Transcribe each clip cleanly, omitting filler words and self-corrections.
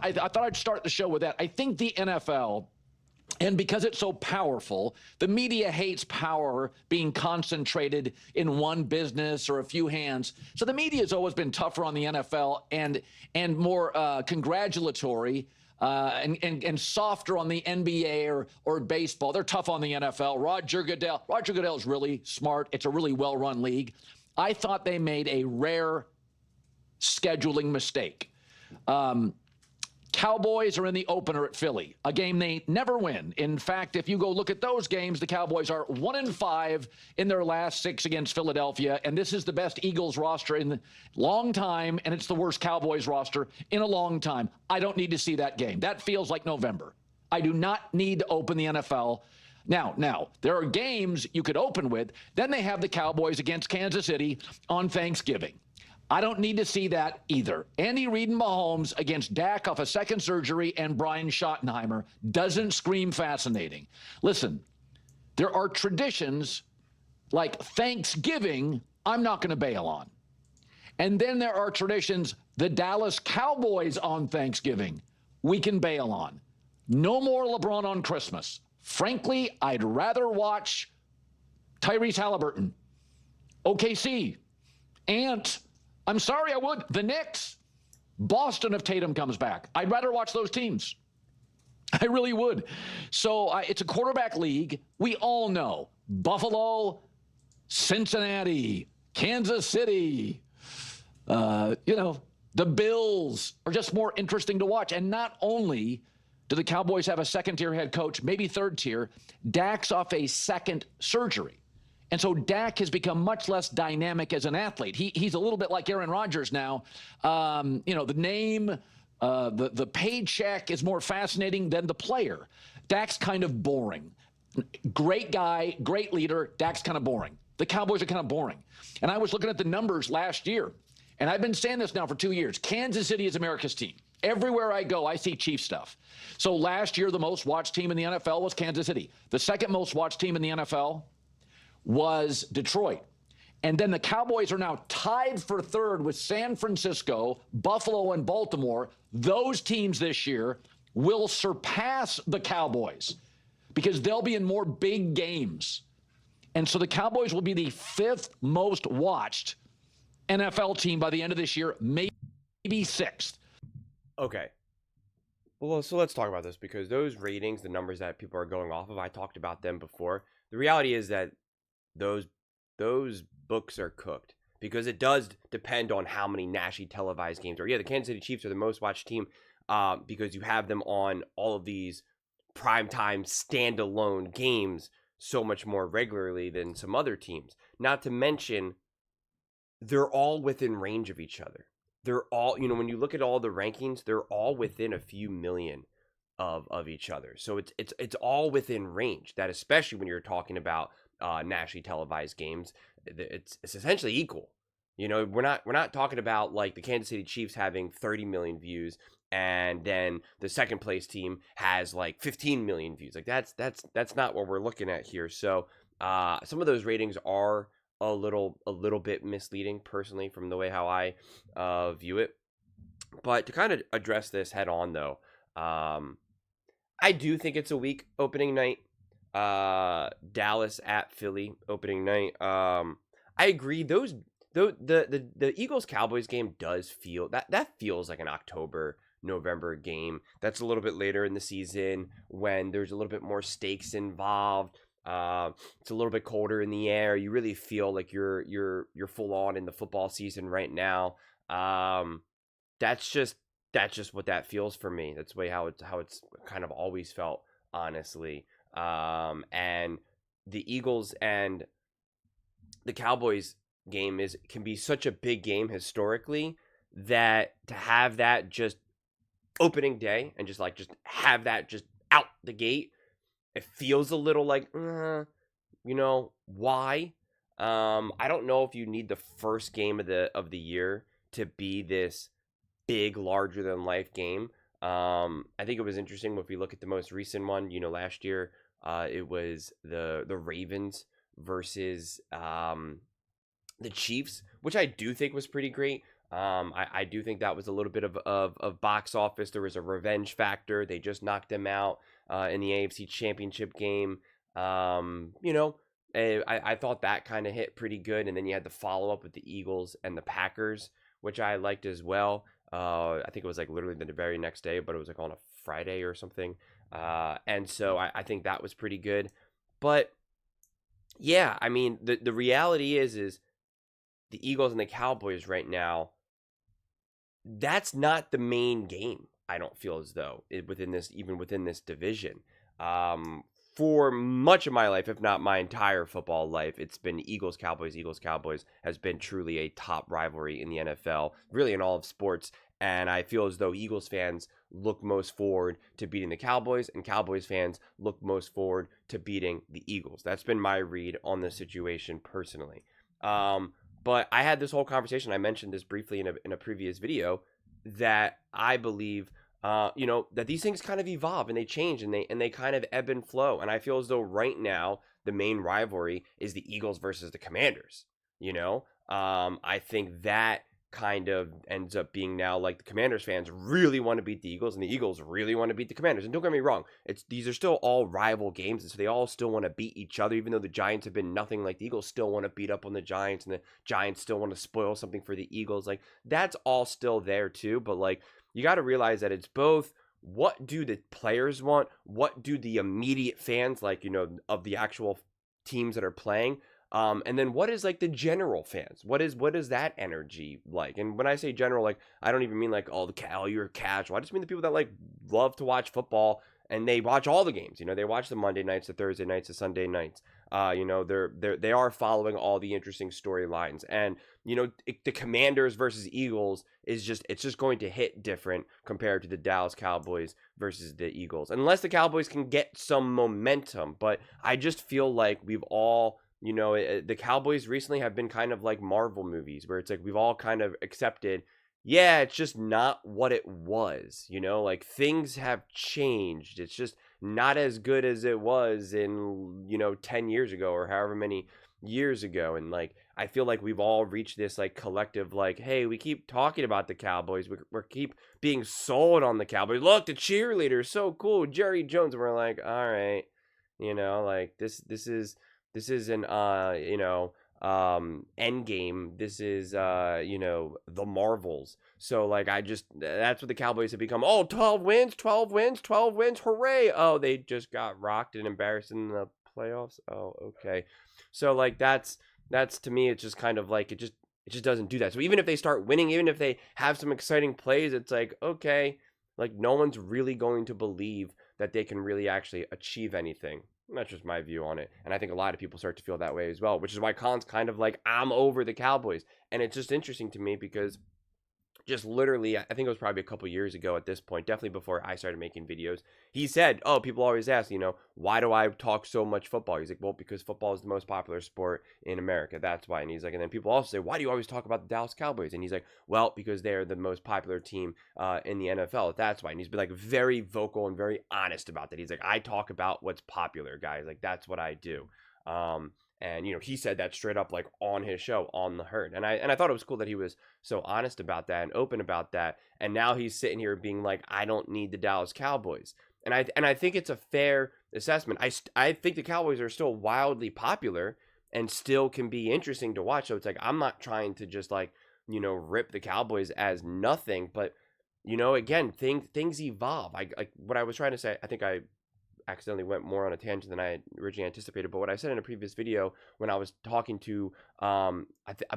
I thought I'd start the show with that. I think the NFL, and because it's so powerful, the media hates power being concentrated in one business or a few hands. So the media has always been tougher on the NFL and more congratulatory and softer on the NBA or baseball. They're tough on the NFL. Roger Goodell is really smart. It's a really well-run league. I thought they made a rare scheduling mistake. Cowboys are in the opener at Philly, a game they never win. In fact, if you go look at those games, the Cowboys are 1-5 in their last 6 against Philadelphia, and this is the best Eagles roster in a long time, and it's the worst Cowboys roster in a long time. I don't need to see that game. That feels like November. I do not need to open the NFL. Now, there are games you could open with. Then they have the Cowboys against Kansas City on Thanksgiving. I don't need to see that either. Andy Reid and Mahomes against Dak off a second surgery and Brian Schottenheimer doesn't scream fascinating. Listen, there are traditions like Thanksgiving I'm not going to bail on. And then there are traditions, the Dallas Cowboys on Thanksgiving, we can bail on. No more LeBron on Christmas. Frankly, I'd rather watch Tyrese Halliburton, OKC, Ant. I'm sorry, I would. The Knicks, Boston if Tatum comes back. I'd rather watch those teams. I really would. So it's a quarterback league. We all know Buffalo, Cincinnati, Kansas City, the Bills are just more interesting to watch. And not only do the Cowboys have a second-tier head coach, maybe third-tier, Dak's off a second surgery. And so Dak has become much less dynamic as an athlete. He's a little bit like Aaron Rodgers now. The name, the paycheck is more fascinating than the player. Dak's kind of boring. Great guy, great leader. Dak's kind of boring. The Cowboys are kind of boring. And I was looking at the numbers last year, and I've been saying this now for 2 years. Kansas City is America's team. Everywhere I go, I see Chief stuff. So last year, the most watched team in the NFL was Kansas City. The second most watched team in the NFL was Detroit. And then the Cowboys are now tied for third with San Francisco, Buffalo, and Baltimore. Those teams this year will surpass the Cowboys because they'll be in more big games. And so the Cowboys will be the 5th most watched NFL team by the end of this year, maybe 6th. Okay. Well, so let's talk about this because those ratings, the numbers that people are going off of, I talked about them before. The reality is that those books are cooked because it does depend on how many nationally televised games are. Yeah, the Kansas City Chiefs are the most watched team because you have them on all of these primetime standalone games so much more regularly than some other teams. Not to mention, they're all within range of each other. They're all, when you look at all the rankings, they're all within a few million of each other. So it's all within range. That especially when you're talking about nationally televised games, it's essentially equal. We're not talking about like the Kansas City Chiefs having 30 million views and then the second place team has like 15 million views. Like that's not what we're looking at here. So some of those ratings are a little bit misleading personally from the way how I view it. But to kind of address this head on though, I do think it's a weak opening night. Dallas at Philly opening night. I agree. The Eagles Cowboys game does feel that feels like an November game. That's a little bit later in the season when there's a little bit more stakes involved. It's a little bit colder in the air. You really feel like you're full on in the football season right now. That's just what that feels for me. That's the way how it's kind of always felt, honestly. And the Eagles and the Cowboys game can be such a big game historically that to have that just opening day and just have that just out the gate, it feels a little like, why? I don't know if you need the first game of the year to be this big, larger than life game. I think it was interesting if we look at the most recent one. Last year, it was the Ravens versus the Chiefs, which I do think was pretty great. I do think that was a little bit of box office. There was a revenge factor. They just knocked them out in the AFC Championship game. I thought that kind of hit pretty good. And then you had the follow-up with the Eagles and the Packers, which I liked as well. I think it was like literally the very next day, but it was like on a Friday or something. And so I think that was pretty good. But yeah, I mean, the reality is the Eagles and the Cowboys right now, that's not the main game. I don't feel as though within this division. For much of my life, if not my entire football life, it's been Eagles Cowboys. Eagles Cowboys has been truly a top rivalry in the NFL, really in all of sports. And I feel as though Eagles fans look most forward to beating the Cowboys, and Cowboys fans look most forward to beating the Eagles. That's been my read on the situation personally. But I had this whole conversation. I mentioned this briefly in a previous video that I believe, that these things kind of evolve and they change and they kind of ebb and flow. And I feel as though right now the main rivalry is the Eagles versus the Commanders. I think that kind of ends up being now like the Commanders fans really want to beat the Eagles and the Eagles really want to beat the Commanders. And don't get me wrong, these are still all rival games, and so they all still want to beat each other, even though the Giants have been nothing like the Eagles still want to beat up on the Giants, and the Giants still want to spoil something for the Eagles. Like, that's all still there too, but like, you got to realize that it's both what do the players want, what do the immediate fans, like, of the actual teams that are playing, and then what is like the general fans? What is that energy like? And when I say general, like, I don't even mean like, oh, you're casual. I just mean the people that like love to watch football and they watch all the games. They watch the Monday nights, the Thursday nights, the Sunday nights. They are following all the interesting storylines. And the Commanders versus Eagles it's just going to hit different compared to the Dallas Cowboys versus the Eagles, unless the Cowboys can get some momentum. But I just feel like we've all, the Cowboys recently have been kind of like Marvel movies where it's like we've all kind of accepted, yeah, it's just not what it was, like things have changed. It's just not as good as it was in, 10 years ago or however many years ago. And like, I feel like we've all reached this like collective, like, hey, we keep talking about the Cowboys. We keep being sold on the Cowboys. Look, the cheerleader, so cool. Jerry Jones. And we're like, all right, like this is an end game. This is the Marvels. So like, that's what the Cowboys have become. Oh, 12 wins, 12 wins, 12 wins, hooray. Oh, they just got rocked and embarrassed in the playoffs. Oh, okay. So like, that's to me, it's just kind of like, it just doesn't do that. So even if they start winning, even if they have some exciting plays, it's like, okay, like no one's really going to believe that they can really actually achieve anything. And that's just my view on it. And I think a lot of people start to feel that way as well, which is why Colin's kind of like, I'm over the Cowboys. And it's just interesting to me because just literally, I think it was probably a couple years ago at this point, definitely before I started making videos, he said, oh, people always ask, why do I talk so much football? He's like, well, because football is the most popular sport in America. That's why. And he's like, and then people also say, why do you always talk about the Dallas Cowboys? And he's like, well, because they're the most popular team in the NFL. That's why. And he's been like very vocal and very honest about that. He's like, I talk about what's popular, guys. Like, that's what I do. And he said that straight up, like on his show, on The Herd. And I thought it was cool that he was so honest about that and open about that. And now he's sitting here being like, I don't need the Dallas Cowboys. And I think it's a fair assessment. I think the Cowboys are still wildly popular and still can be interesting to watch. So it's like, I'm not trying to just like, rip the Cowboys as nothing. But, again, things evolve. What I was trying to say, I think I accidentally went more on a tangent than I had originally anticipated. But what I said in a previous video when I was talking to, I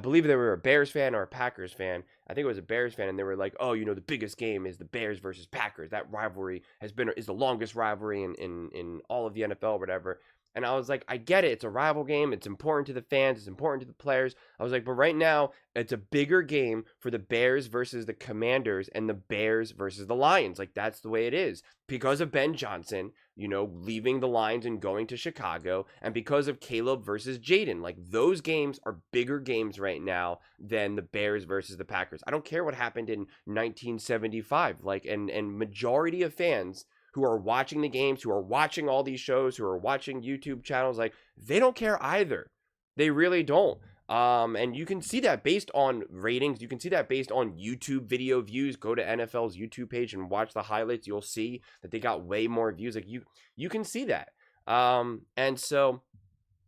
believe they were a Bears fan or a Packers fan. I think it was a Bears fan, and they were like, "Oh, the biggest game is the Bears versus Packers. That rivalry is the longest rivalry in all of the NFL, or whatever." And I was like, I get it. It's a rival game. It's important to the fans. It's important to the players. I was like, but right now, it's a bigger game for the Bears versus the Commanders and the Bears versus the Lions. Like, that's the way it is. Because of Ben Johnson, leaving the Lions and going to Chicago, and because of Caleb versus Jaden. Like, those games are bigger games right now than the Bears versus the Packers. I don't care what happened in 1975. Like, and majority of fans who are watching the games, who are watching all these shows, who are watching YouTube channels, like, they don't care either. They really don't. And you can see that based on ratings. You can see that based on YouTube video views. Go to NFL's YouTube page and watch the highlights. You'll see that they got way more views. Like you can see that. And so,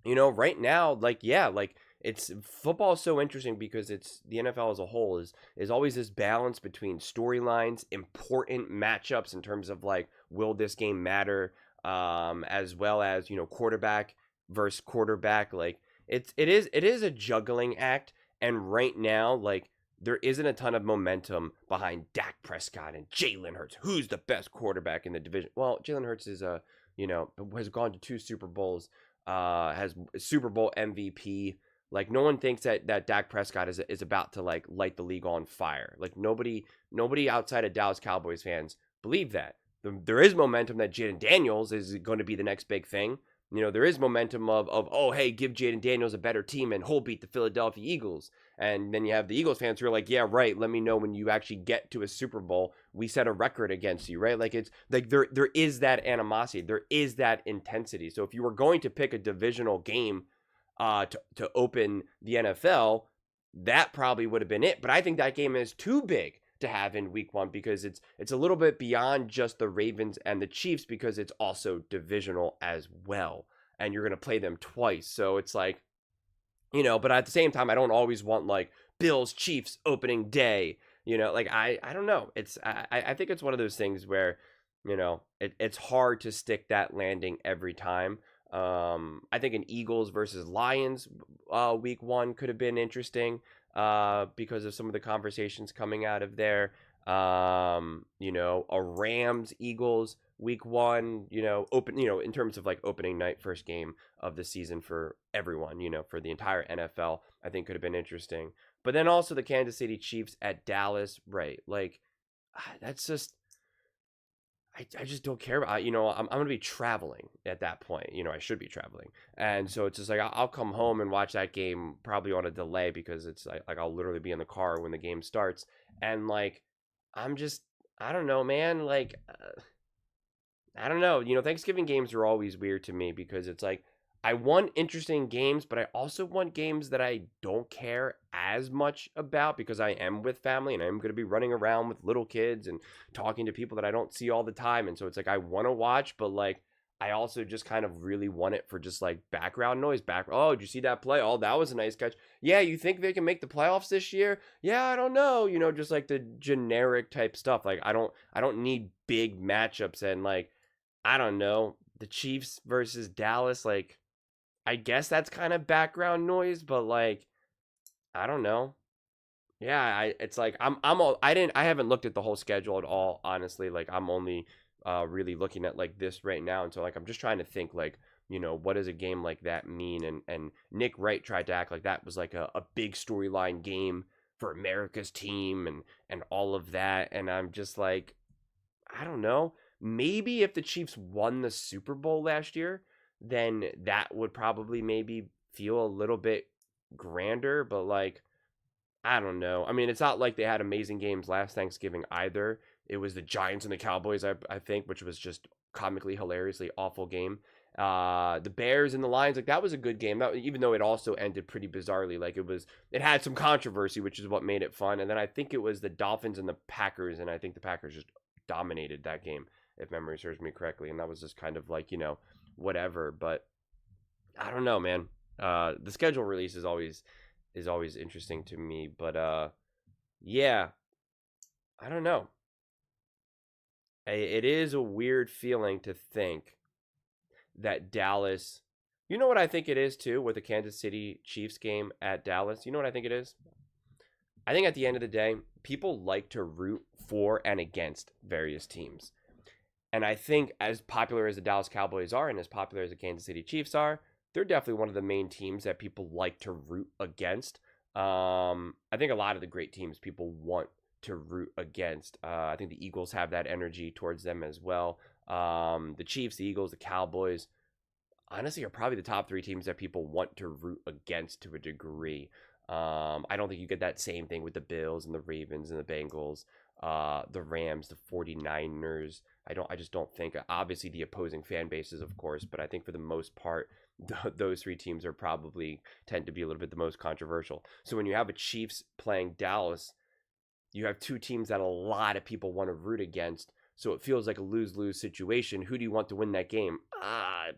right now, like, yeah, like it's football is so interesting because it's the NFL as a whole is always this balance between storylines, important matchups in terms of like, will this game matter? As well as, quarterback versus quarterback. Like it is a juggling act. And right now, like there isn't a ton of momentum behind Dak Prescott and Jalen Hurts. Who's the best quarterback in the division? Well, Jalen Hurts is has gone to 2 Super Bowls, has Super Bowl MVP. Like no one thinks that Dak Prescott is about to like light the league on fire. Like nobody outside of Dallas Cowboys fans believe that. There is momentum that Jaden Daniels is going to be the next big thing. There is momentum of oh, hey, give Jaden Daniels a better team and he'll beat the Philadelphia Eagles. And then you have the Eagles fans who are like, yeah, right, let me know when you actually get to a Super Bowl. We set a record against you, right? Like it's like there is that animosity. There is that intensity. So if you were going to pick a divisional game to open the NFL, that probably would have been it. But I think that game is too big to have in week 1 because it's a little bit beyond just the Ravens and the Chiefs because it's also divisional as well. And you're going to play them twice. So it's like, but at the same time, I don't always want like Bills Chiefs opening day, like I don't know. I think it's one of those things where, it's hard to stick that landing every time. I think an Eagles versus Lions week 1 could have been interesting because of some of the conversations coming out of there. A Rams Eagles week 1, open, in terms of like opening night, first game of the season for everyone, for the entire NFL, I think could have been interesting. But then also the Kansas City Chiefs at Dallas, right? Like that's just, I just don't care about, I'm going to be traveling at that point. I should be traveling. And so it's just like, I'll come home and watch that game probably on a delay because it's like I'll literally be in the car when the game starts. And like, I don't know, man. Like, I don't know. Thanksgiving games are always weird to me because it's like, I want interesting games, but I also want games that I don't care as much about because I am with family and I'm going to be running around with little kids and talking to people that I don't see all the time. And so it's like, I want to watch, but like, I also just kind of really want it for just like background noise. Oh, did you see that play? Oh, that was a nice catch. Yeah, you think they can make the playoffs this year? Yeah, I don't know. Just like the generic type stuff. Like, I don't need big matchups and like, I don't know, the Chiefs versus Dallas, like, I guess that's kind of background noise, but like, I don't know. Yeah, it's like I haven't looked at the whole schedule at all, honestly. Like I'm only really looking at like this right now, and so like I'm just trying to think like, what does a game like that mean? And Nick Wright tried to act like that was like a big storyline game for America's team and all of that, and I'm just like, I don't know. Maybe if the Chiefs won the Super Bowl last year, then that would probably maybe feel a little bit grander, but like, I don't know. I mean, it's not like they had amazing games last Thanksgiving either. It was the Giants and the Cowboys, I think, which was just comically, hilariously awful game. The Bears and the Lions, like that was a good game. That, even though it also ended pretty bizarrely, like it had some controversy, which is what made it fun. And then I think it was the Dolphins and the Packers, and I think the Packers just dominated that game, if memory serves me correctly. And that was just kind of like, whatever. But I don't know, man. The schedule release is always interesting to me, but yeah, I don't know. It is a weird feeling to think that Dallas, what I think it is too with the Kansas City Chiefs game at Dallas. You know what I think it is? I think at the end of the day, people like to root for and against various teams. And I think as popular as the Dallas Cowboys are and as popular as the Kansas City Chiefs are, they're definitely one of the main teams that people like to root against. I think a lot of the great teams people want to root against. I think the Eagles have that energy towards them as well. The Chiefs, the Eagles, the Cowboys, honestly, are probably the top 3 teams that people want to root against to a degree. I don't think you get that same thing with the Bills and the Ravens and the Bengals. the Rams, the 49ers. I just don't think, obviously the opposing fan bases, of course, but I think for the most part, those three teams are probably tend to be a little bit the most controversial. So when you have a Chiefs playing Dallas, you have two teams that a lot of people want to root against. So it feels like a lose-lose situation. Who do you want to win that game?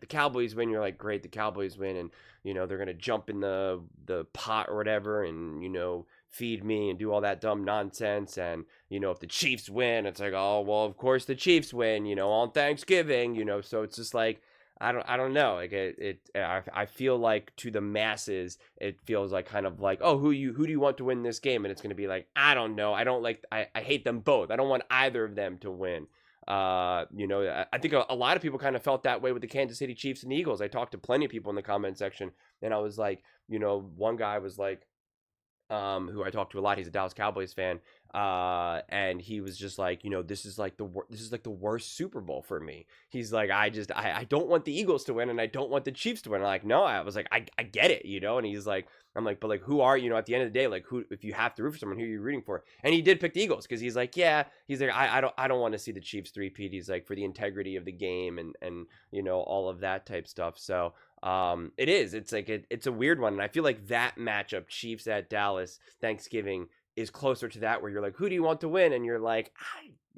The Cowboys win. You're like, great, the Cowboys win, and they're gonna jump in the pot or whatever, and feed me and do all that dumb nonsense. And if the Chiefs win, it's like, oh well, of course the Chiefs win. On Thanksgiving. So it's just like, I don't know. Like I feel like to the masses, it feels like kind of like, oh, who do you want to win this game? And it's going to be like, I don't know. I hate them both. I don't want either of them to win. I think a lot of people kind of felt that way with the Kansas City Chiefs and the Eagles. I talked to plenty of people in the comment section, and I was like, one guy was like, who I talked to a lot. He's a Dallas Cowboys fan, and he was just like, this is like the worst Super Bowl for me. He's like, I don't want the Eagles to win, and I don't want the Chiefs to win. I'm like, no, I was like, I get it, and he's like, I'm like, but like, who are at the end of the day, like, who, if you have to root for someone, who are you rooting for? And he did pick the Eagles because he's like, yeah, he's like, I don't want to see the Chiefs three-peat. He's like, for the integrity of the game and all of that type stuff. So it's like it's a weird one, and I feel like that matchup, Chiefs at Dallas Thanksgiving, is closer to that, where you're like, who do you want to win? And you're like,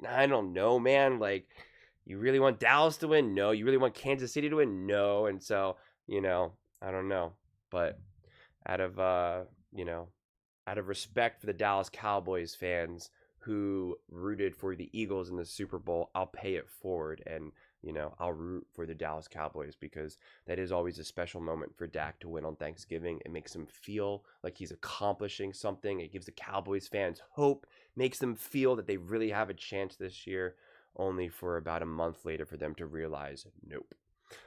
I don't know, man. Like, you really want Dallas to win? No. You really want Kansas City to win? No. And so I don't know, but out of respect for the Dallas Cowboys fans who rooted for the Eagles in the Super Bowl, I'll pay it forward, and I'll root for the Dallas Cowboys, because that is always a special moment for Dak to win on Thanksgiving. It makes him feel like he's accomplishing something. It gives the Cowboys fans hope, makes them feel that they really have a chance this year, only for about a month later for them to realize, nope.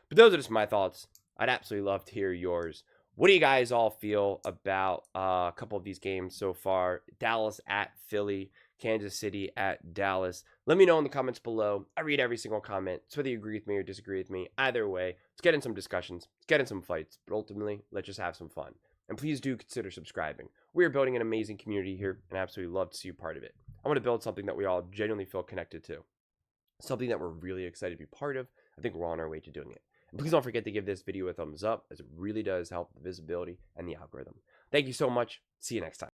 But those are just my thoughts. I'd absolutely love to hear yours. What do you guys all feel about a couple of these games so far? Dallas at Philly, Kansas City at Dallas. Let me know in the comments below. I read every single comment. So whether you agree with me or disagree with me, either way, let's get in some discussions. Let's get in some fights. But ultimately, let's just have some fun. And please do consider subscribing. We are building an amazing community here, and I absolutely love to see you part of it. I want to build something that we all genuinely feel connected to. Something that we're really excited to be part of. I think we're on our way to doing it. And please don't forget to give this video a thumbs up, as it really does help the visibility and the algorithm. Thank you so much. See you next time.